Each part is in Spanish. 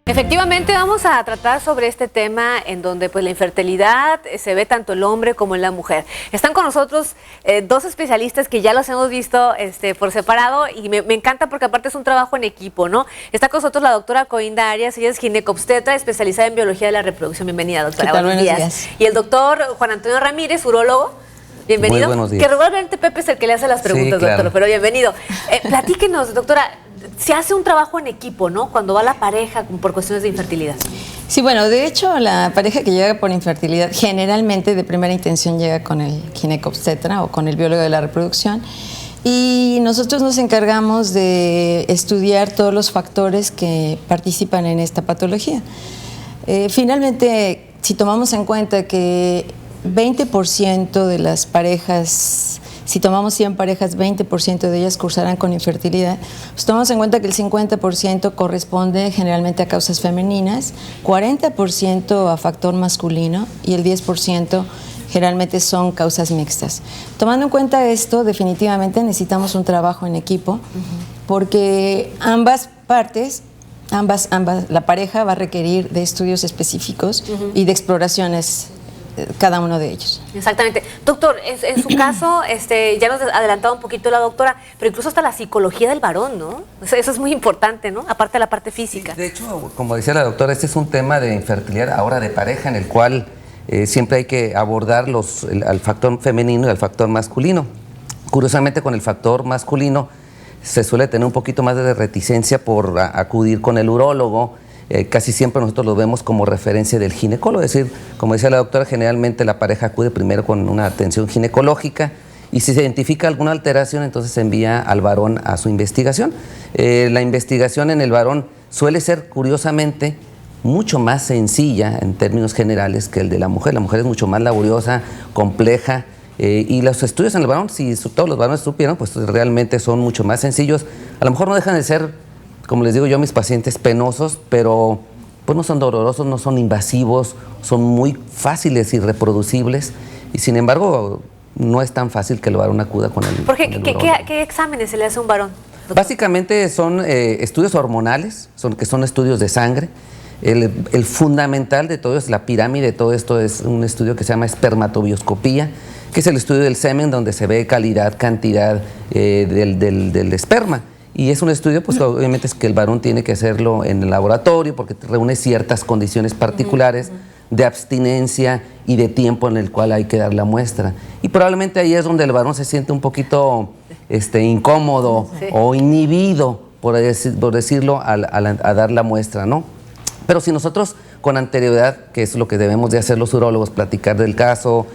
Efectivamente, vamos a tratar sobre este tema en donde pues la infertilidad se ve tanto en el hombre como en la mujer. Están con nosotros dos especialistas que ya los hemos visto por separado y me encanta porque aparte es un trabajo en equipo, ¿no? Está con nosotros la doctora Coinda Arias, ella es ginecobstetra especializada en biología de la reproducción. Bienvenida, doctora. ¿Qué tal? Buenos días. Y el doctor Juan Antonio Ramírez, urólogo. Bienvenido. Muy buenos días. Que regularmente Pepe es el que le hace las preguntas, sí, claro. doctor, pero bienvenido. Platíquenos, doctora. Se hace un trabajo en equipo, ¿no? Cuando va la pareja por cuestiones de infertilidad. Sí, bueno, de hecho, la pareja que llega por infertilidad generalmente de primera intención llega con el ginecobstetra o con el biólogo de la reproducción y nosotros nos encargamos de estudiar todos los factores que participan en esta patología. Finalmente, si tomamos en cuenta que 20% de las parejas, si tomamos 100 parejas, 20% de ellas cursarán con infertilidad, pues tomamos en cuenta que el 50% corresponde generalmente a causas femeninas, 40% a factor masculino y el 10% generalmente son causas mixtas. Tomando en cuenta esto, definitivamente necesitamos un trabajo en equipo porque ambas partes, la pareja va a requerir de estudios específicos y de exploraciones cada uno de ellos. Exactamente. Doctor, en su caso, ya nos ha adelantado un poquito la doctora, pero incluso hasta la psicología del varón, ¿no? Eso es muy importante, ¿no? Aparte de la parte física. Sí, de hecho, como decía la doctora, este es un tema de infertilidad ahora de pareja en el cual siempre hay que abordar al factor femenino y al factor masculino. Curiosamente, con el factor masculino se suele tener un poquito más de reticencia por acudir con el urólogo. Casi siempre nosotros lo vemos como referencia del ginecólogo, es decir, como decía la doctora, generalmente la pareja acude primero con una atención ginecológica y si se identifica alguna alteración, entonces se envía al varón a su investigación. La investigación en el varón suele ser, curiosamente, mucho más sencilla en términos generales que el de la mujer. La mujer es mucho más laboriosa, compleja, y los estudios en el varón, si todos los varones supieran, pues realmente son mucho más sencillos. A lo mejor no dejan de ser, como les digo yo a mis pacientes, penosos, pero pues no son dolorosos, no son invasivos, son muy fáciles y reproducibles, y sin embargo no es tan fácil que el varón acuda con el ¿Qué exámenes se le hace a un varón, doctor? Básicamente son estudios hormonales, que son estudios de sangre. El fundamental de todo es la pirámide de todo esto, es un estudio que se llama espermatobioscopía, que es el estudio del semen donde se ve calidad, cantidad del esperma. Y es un estudio, pues obviamente es que el varón tiene que hacerlo en el laboratorio porque reúne ciertas condiciones particulares de abstinencia y de tiempo en el cual hay que dar la muestra. Y probablemente ahí es donde el varón se siente un poquito incómodo o inhibido, por decirlo, a dar la muestra, ¿no? Pero si nosotros con anterioridad, que es lo que debemos de hacer los urólogos, platicar del caso,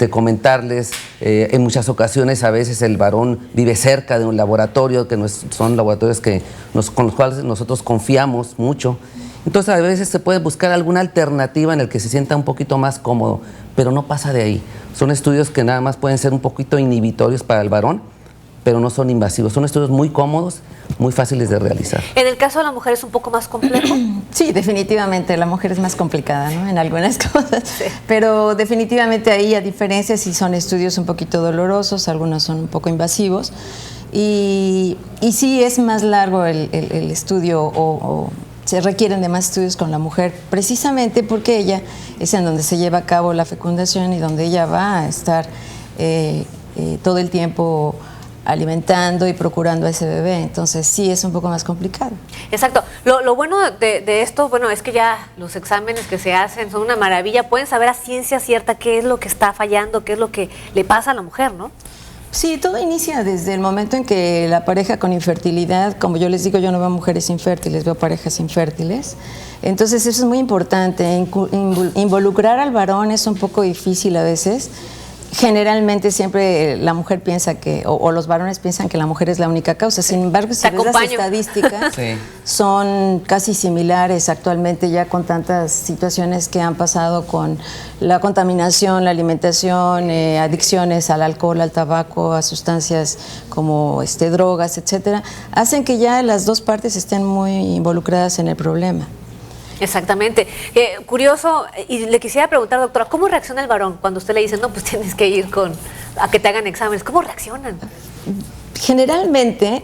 comentarles, en muchas ocasiones a veces el varón vive cerca de un laboratorio, que son laboratorios con los cuales nosotros confiamos mucho, entonces a veces se puede buscar alguna alternativa en el que se sienta un poquito más cómodo, pero no pasa de ahí. Son estudios que nada más pueden ser un poquito inhibitorios para el varón, pero no son invasivos, son estudios muy cómodos, muy fáciles de realizar. ¿En el caso de la mujer es un poco más complejo? Sí, definitivamente, la mujer es más complicada, ¿no? En algunas cosas, pero definitivamente ahí, a diferencia, si son estudios un poquito dolorosos, algunos son un poco invasivos, y sí es más largo el estudio o se requieren de más estudios con la mujer, precisamente porque ella es en donde se lleva a cabo la fecundación y donde ella va a estar todo el tiempo alimentando y procurando a ese bebé, entonces sí es un poco más complicado. Exacto. Lo bueno de esto, bueno, es que ya los exámenes que se hacen son una maravilla, pueden saber a ciencia cierta qué es lo que está fallando, qué es lo que le pasa a la mujer, ¿no? Sí, todo inicia desde el momento en que la pareja con infertilidad, como yo les digo, yo no veo mujeres infértiles, veo parejas infértiles, entonces eso es muy importante, involucrar al varón es un poco difícil a veces. Generalmente siempre la mujer piensa o los varones piensan que la mujer es la única causa. Sin embargo, si ves las estadísticas, son casi similares actualmente ya con tantas situaciones que han pasado con la contaminación, la alimentación, adicciones al alcohol, al tabaco, a sustancias como drogas, etcétera, hacen que ya las dos partes estén muy involucradas en el problema. Exactamente. Curioso, y le quisiera preguntar, doctora, ¿cómo reacciona el varón cuando usted le dice, no, pues tienes que ir a que te hagan exámenes? ¿Cómo reaccionan? Generalmente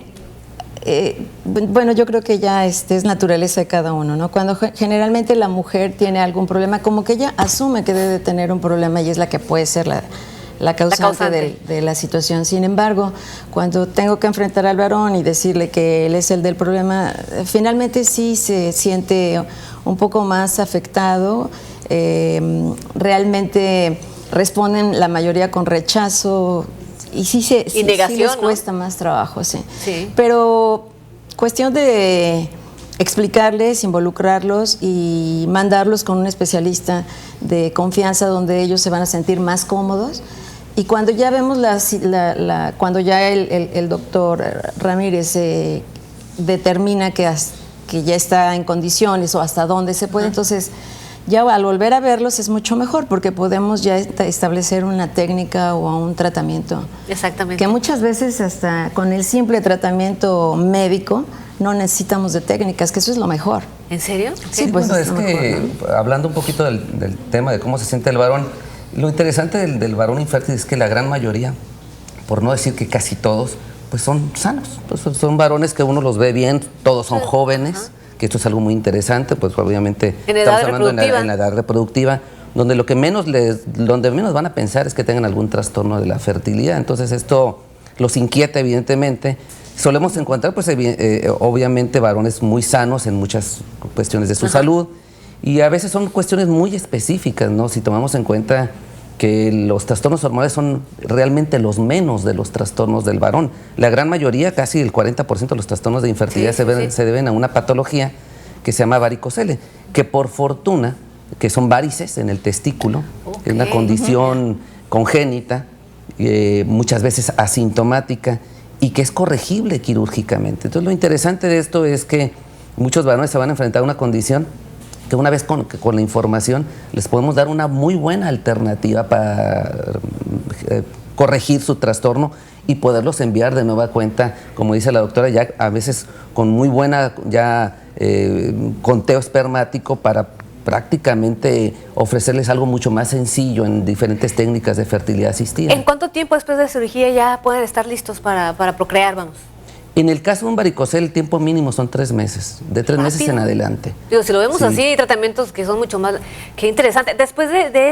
Bueno, yo creo que ya es naturaleza de cada uno, ¿no? Cuando generalmente la mujer tiene algún problema, como que ella asume que debe tener un problema y es la que puede ser la causante de la situación. Sin embargo, cuando tengo que enfrentar al varón y decirle que él es el del problema, finalmente sí se siente un poco más afectado. Realmente responden la mayoría con rechazo. Y sí, y negación, sí les cuesta, ¿no?, más trabajo, sí. Pero cuestión de explicarles, involucrarlos y mandarlos con un especialista de confianza donde ellos se van a sentir más cómodos. Y cuando ya vemos cuando ya el doctor Ramírez determina que ya está en condiciones o hasta dónde se puede, entonces ya al volver a verlos es mucho mejor porque podemos ya establecer una técnica o un tratamiento. Exactamente. Que muchas veces hasta con el simple tratamiento médico no necesitamos de técnicas, que eso es lo mejor. ¿En serio? Sí, pues bueno, es que hablando un poquito del tema de cómo se siente el varón, lo interesante del varón infértil es que la gran mayoría, por no decir que casi todos, pues son sanos. Pues son varones que uno los ve bien, todos son jóvenes. Que esto es algo muy interesante, pues obviamente estamos hablando en la edad reproductiva, donde lo que menos van a pensar es que tengan algún trastorno de la fertilidad. Entonces esto los inquieta evidentemente. Solemos encontrar pues obviamente varones muy sanos en muchas cuestiones de su salud y a veces son cuestiones muy específicas, ¿no? Si tomamos en cuenta que los trastornos hormonales son realmente los menos de los trastornos del varón. La gran mayoría, casi el 40% de los trastornos de infertilidad se deben a una patología que se llama varicocele, que por fortuna, que son varices en el testículo, es una condición congénita, muchas veces asintomática y que es corregible quirúrgicamente. Entonces lo interesante de esto es que muchos varones se van a enfrentar a una condición que una vez con la información les podemos dar una muy buena alternativa para corregir su trastorno y poderlos enviar de nueva cuenta, como dice la doctora, ya a veces con muy buena conteo espermático para prácticamente ofrecerles algo mucho más sencillo en diferentes técnicas de fertilidad asistida. ¿En cuánto tiempo después de la cirugía ya pueden estar listos para procrear, vamos? En el caso de un varicocele, el tiempo mínimo son 3 meses, de 3 meses en adelante. Digo, si lo vemos así, hay tratamientos que son mucho más... Qué interesante. Después de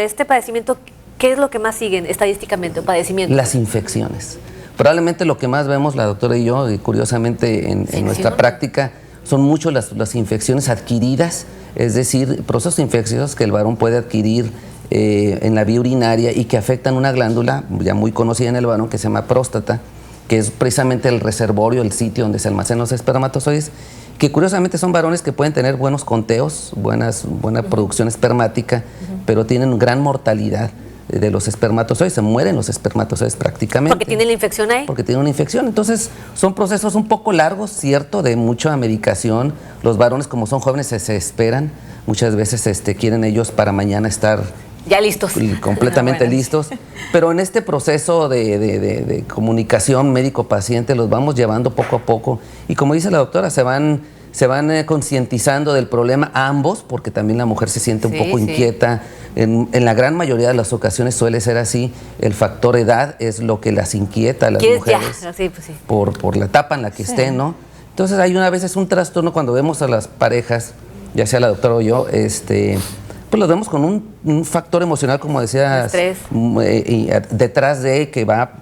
este padecimiento, ¿qué es lo que más siguen estadísticamente, o padecimiento? Las infecciones. Probablemente lo que más vemos la doctora y yo, y curiosamente en nuestra práctica, son mucho las infecciones adquiridas, es decir, procesos infecciosos que el varón puede adquirir en la vía urinaria y que afectan una glándula ya muy conocida en el varón que se llama próstata, que es precisamente el reservorio, el sitio donde se almacenan los espermatozoides, que curiosamente son varones que pueden tener buenos conteos, buena producción espermática, pero tienen gran mortalidad de los espermatozoides, se mueren los espermatozoides prácticamente. ¿Porque tiene la infección ahí? Porque tiene una infección. Entonces, son procesos un poco largos, cierto, de mucha medicación. Los varones, como son jóvenes, se esperan. Muchas veces quieren ellos para mañana estar ya listos. Completamente listos. Pero en este proceso de comunicación médico-paciente los vamos llevando poco a poco. Y como dice la doctora, se van concientizando del problema ambos, porque también la mujer se siente un poco inquieta. En la gran mayoría de las ocasiones suele ser así. El factor edad es lo que las inquieta a las mujeres. Ya, sí, pues sí. Por la etapa en la que estén, ¿no? Entonces hay a veces un trastorno cuando vemos a las parejas, ya sea la doctora o yo, pues los vemos con un factor emocional, como decías, detrás de que va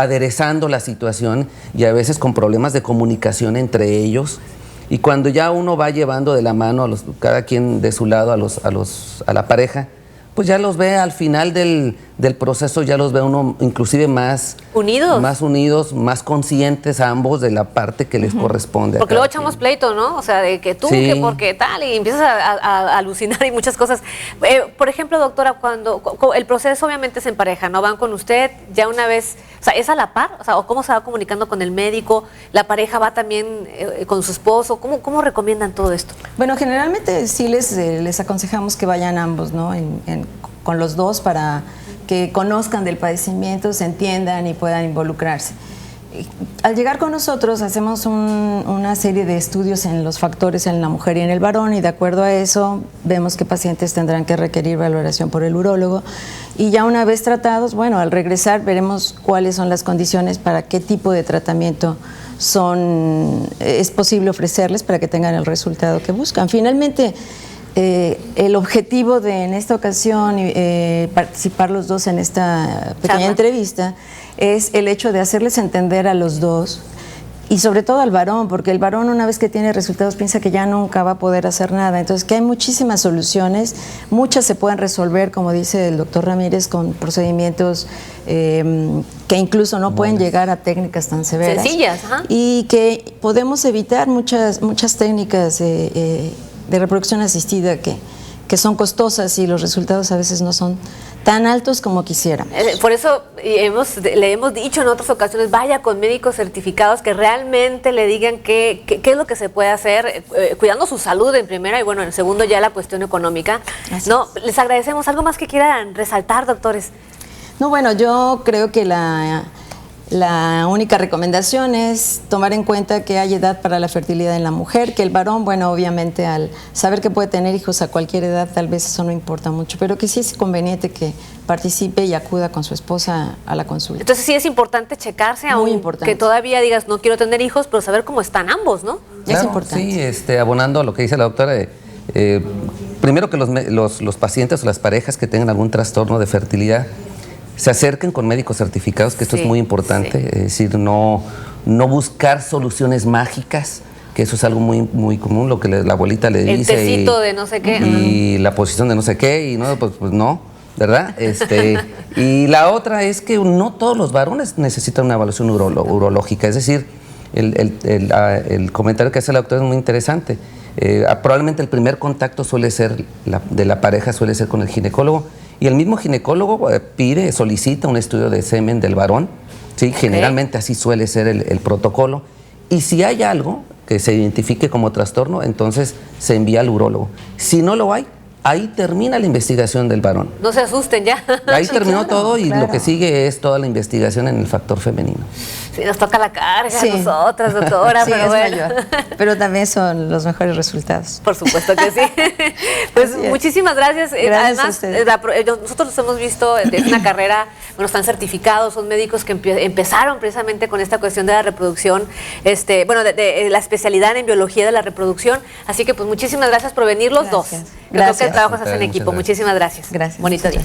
aderezando la situación y a veces con problemas de comunicación entre ellos. Y cuando ya uno va llevando de la mano cada quien de su lado a la pareja, pues ya los ve al final del proceso, ya los ve uno inclusive más unidos, más conscientes ambos de la parte que les corresponde. Porque luego echamos pleito, ¿no? O sea, de que tú, que porque tal, y empiezas a alucinar y muchas cosas. Por ejemplo, doctora, cuando el proceso obviamente es en pareja, ¿no? Van con usted, ya una vez, o sea, ¿es a la par? O sea, ¿o cómo se va comunicando con el médico? ¿La pareja va también con su esposo? ¿Cómo recomiendan todo esto? Bueno, generalmente sí les aconsejamos que vayan ambos, ¿no? Con los dos para que conozcan del padecimiento, se entiendan y puedan involucrarse. al llegar con nosotros hacemos una serie de estudios en los factores en la mujer y en el varón, y de acuerdo a eso vemos qué pacientes tendrán que requerir valoración por el urólogo, y ya una vez tratados, bueno, al regresar veremos cuáles son las condiciones para qué tipo de tratamiento es posible ofrecerles para que tengan el resultado que buscan. Finalmente, el objetivo de en esta ocasión participar los dos en esta pequeña entrevista es el hecho de hacerles entender a los dos, y sobre todo al varón, porque el varón una vez que tiene resultados piensa que ya nunca va a poder hacer nada. Entonces, que hay muchísimas soluciones, muchas se pueden resolver, como dice el doctor Ramírez, con procedimientos que incluso no pueden llegar a técnicas tan severas. Sencillas, ajá. Y que podemos evitar muchas técnicas de reproducción asistida que son costosas, y los resultados a veces no son tan altos como quisiéramos. Por eso le hemos dicho en otras ocasiones, vaya con médicos certificados que realmente le digan qué es lo que se puede hacer, cuidando su salud en primera, y bueno, en segundo ya la cuestión económica. No, les agradecemos. ¿Algo más que quieran resaltar, doctores? No, bueno, yo creo que la única recomendación es tomar en cuenta que hay edad para la fertilidad en la mujer, que el varón, bueno, obviamente al saber que puede tener hijos a cualquier edad, tal vez eso no importa mucho, pero que sí es conveniente que participe y acuda con su esposa a la consulta. Entonces sí es importante checarse, Muy importante. que todavía digas no quiero tener hijos, pero saber cómo están ambos, ¿no? Claro, es importante. Sí, abonando a lo que dice la doctora, primero que los pacientes o las parejas que tengan algún trastorno de fertilidad se acerquen con médicos certificados, que esto es muy importante, es decir, no buscar soluciones mágicas, que eso es algo muy común, lo que la abuelita le dice. El tecito de no sé qué. Y la posición de no sé qué, y no, pues no, ¿verdad? Y la otra es que no todos los varones necesitan una evaluación urológica, es decir, el comentario que hace la doctora es muy interesante. Probablemente el primer contacto de la pareja suele ser con el ginecólogo, y el mismo ginecólogo solicita un estudio de semen del varón, ¿sí? Okay. Generalmente así suele ser el protocolo, y si hay algo que se identifique como trastorno, entonces se envía al urólogo. Si no lo hay, ahí termina la investigación del varón. No se asusten ya. Ahí terminó todo, y lo que sigue es toda la investigación en el factor femenino. Sí, nos toca la carga a nosotras, doctora, sí, pero bueno. Pero también son los mejores resultados. Por supuesto que sí. Pues muchísimas gracias. Gracias. Además, nosotros los hemos visto de una carrera, bueno, están certificados, son médicos que empezaron precisamente con esta cuestión de la reproducción, de la especialidad en biología de la reproducción. Así que pues muchísimas gracias por venir los dos. Creo que el trabajo se hace en equipo. Muchísimas gracias. Gracias. Bonito día.